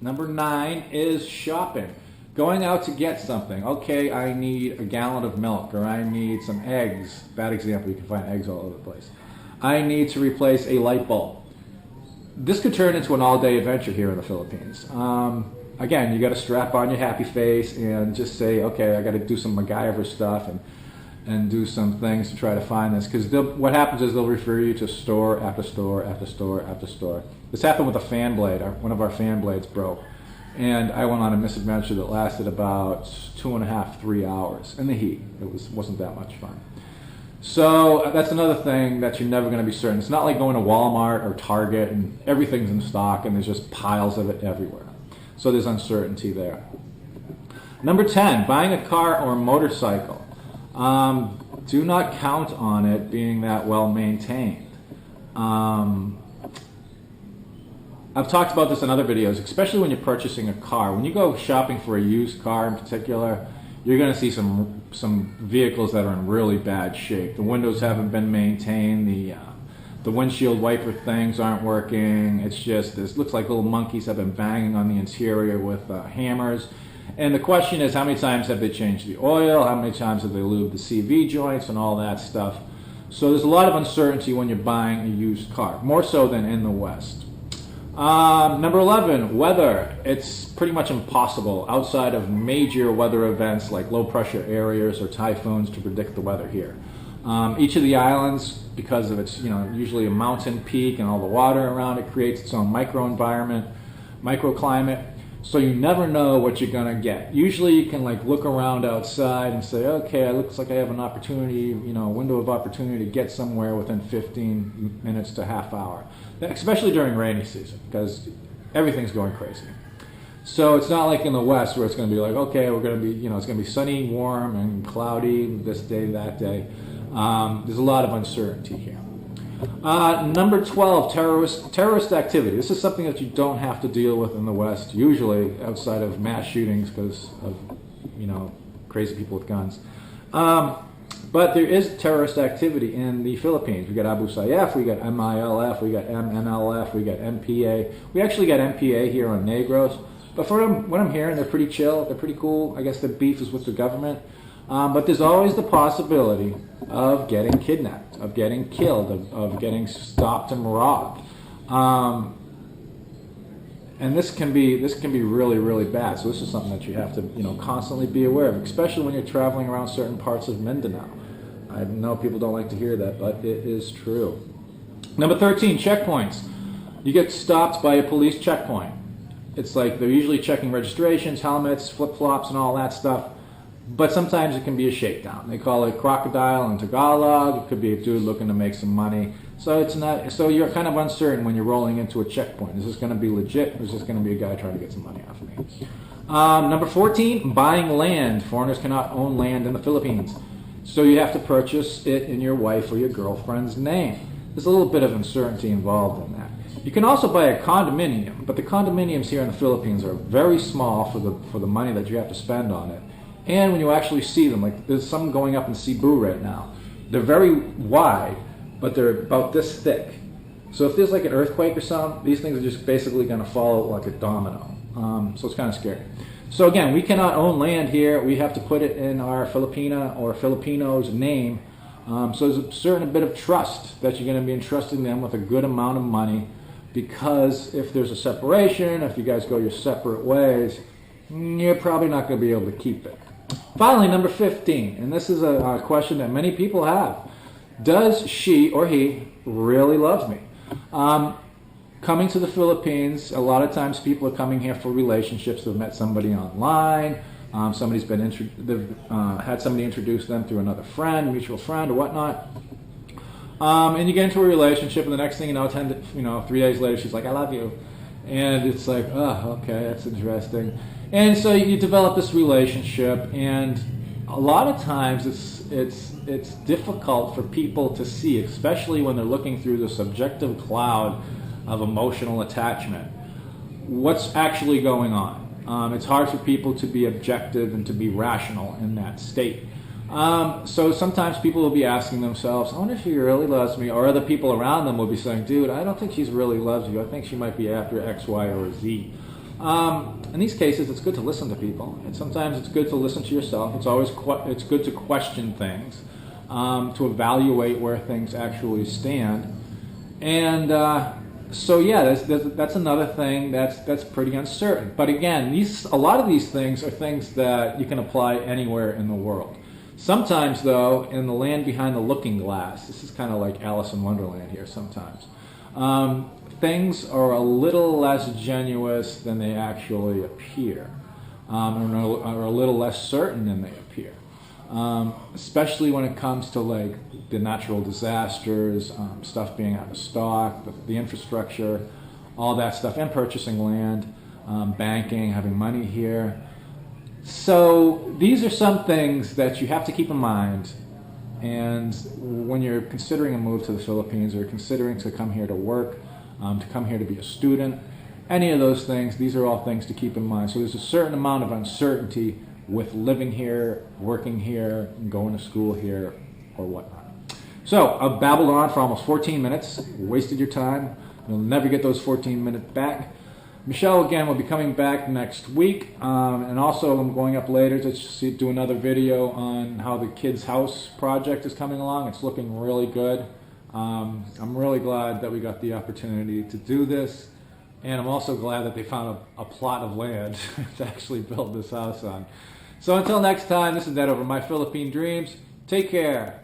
Number 9 is shopping. Going out to get something. Okay, I need a gallon of milk, or I need some eggs. Bad example, you can find eggs all over the place. I need to replace a light bulb. This could turn into an all-day adventure here in the Philippines. Again, you got to strap on your happy face and just say, okay, I got to do some MacGyver stuff and do some things to try to find this. Because what happens is they'll refer you to store after store after store after store. This happened with a fan blade. One of our fan blades broke. And I went on a misadventure that lasted about 2.5, 3 hours in the heat. It wasn't that much fun. So that's another thing that you're never going to be certain. It's not like going to Walmart or Target and everything's in stock and there's just piles of it everywhere. So there's uncertainty there. Number 10, buying a car or a motorcycle. Do not count on it being that well maintained. I've talked about this in other videos, especially when you're purchasing a car. When you go shopping for a used car in particular, you're going to see some vehicles that are in really bad shape. The windows haven't been maintained. The windshield wiper things aren't working. It's just, this looks like little monkeys have been banging on the interior with hammers. And the question is, how many times have they changed the oil? How many times have they lubed the CV joints and all that stuff? So there's a lot of uncertainty when you're buying a used car, more so than in the West. Number 11, weather. It's pretty much impossible outside of major weather events like low pressure areas or typhoons to predict the weather here. Each of the islands, because of its, usually a mountain peak and all the water around it, creates its own microenvironment, microclimate. So you never know what you're going to get. Usually you can look around outside and say, okay, it looks like I have an opportunity, a window of opportunity to get somewhere within 15 minutes to half hour. Especially during rainy season, because everything's going crazy. So it's not like in the West where it's going to be like, okay, we're going to be, it's going to be sunny, warm, and cloudy this day, that day. There's a lot of uncertainty here. Number 12, terrorist activity. This is something that you don't have to deal with in the West, usually outside of mass shootings because of, crazy people with guns. But there is terrorist activity in the Philippines. We got Abu Sayyaf, we got MILF, we got MNLF, we got MPA. We actually got MPA here on Negros. But from what I'm hearing, they're pretty chill, they're pretty cool. I guess the beef is with the government. But there's always the possibility of getting kidnapped, of getting killed, of getting stopped and robbed. And this can be really, really bad. So this is something that you have to constantly be aware of, especially when you're traveling around certain parts of Mindanao. I know people don't like to hear that, but it is true. Number 13, checkpoints. You get stopped by a police checkpoint. It's like they're usually checking registrations, helmets, flip-flops, and all that stuff. But sometimes it can be a shakedown. They call it crocodile in Tagalog. It could be a dude looking to make some money. So it's not. So you're kind of uncertain when you're rolling into a checkpoint. Is this going to be legit, or is this going to be a guy trying to get some money off of me? Number 14, buying land. Foreigners cannot own land in the Philippines. So you have to purchase it in your wife or your girlfriend's name. There's a little bit of uncertainty involved in that. You can also buy a condominium, but the condominiums here in the Philippines are very small for the money that you have to spend on it. And when you actually see them, like there's some going up in Cebu right now. They're very wide, but they're about this thick. So if there's like an earthquake or something, these things are just basically going to fall like a domino. So it's kind of scary. So again, we cannot own land here. We have to put it in our Filipina or Filipino's name. So there's a certain bit of trust that you're going to be entrusting them with a good amount of money, because if there's a separation, if you guys go your separate ways, you're probably not going to be able to keep it. Finally, number 15, and this is a question that many people have. Does she or he really love me? Coming to the Philippines, a lot of times people are coming here for relationships. They've met somebody online. Somebody's been had somebody introduce them through another friend, mutual friend, or whatnot. And you get into a relationship, and the next thing you know, 3 days later, she's like, "I love you," and it's like, "Oh, okay, that's interesting." And so you develop this relationship, and a lot of times it's difficult for people to see, especially when they're looking through the subjective cloud of emotional attachment, what's actually going on. It's hard for people to be objective and to be rational in that state. So sometimes people will be asking themselves, I wonder if he really loves me, or other people around them will be saying, dude, I don't think she's really loves you. I think she might be after X, Y, or Z. In these cases, it's good to listen to people, and sometimes it's good to listen to yourself. It's good to question things, to evaluate where things actually stand, and so yeah, that's another thing that's pretty uncertain. But again, a lot of these things are things that you can apply anywhere in the world. Sometimes, though, in the land behind the looking glass, this is kind of like Alice in Wonderland here sometimes, things are a little less genuine than they actually appear, or a little less certain than they appear, especially when it comes to like the natural disasters, stuff being out of stock, the infrastructure, all that stuff, and purchasing land, banking, having money here. So these are some things that you have to keep in mind, and when you're considering a move to the Philippines, or considering to come here to work, to come here to be a student, any of those things, these are all things to keep in mind. So there's a certain amount of uncertainty with living here, working here, and going to school here, or whatnot. So I've babbled on for almost 14 minutes, wasted your time. You'll never get those 14 minutes back. Michelle, again, will be coming back next week, and also I'm going up later to do another video on how the Kids House project is coming along. It's looking really good. I'm really glad that we got the opportunity to do this, and I'm also glad that they found a plot of land to actually build this house on. So until next time, this is Ned over My Philippine Dreams. Take care.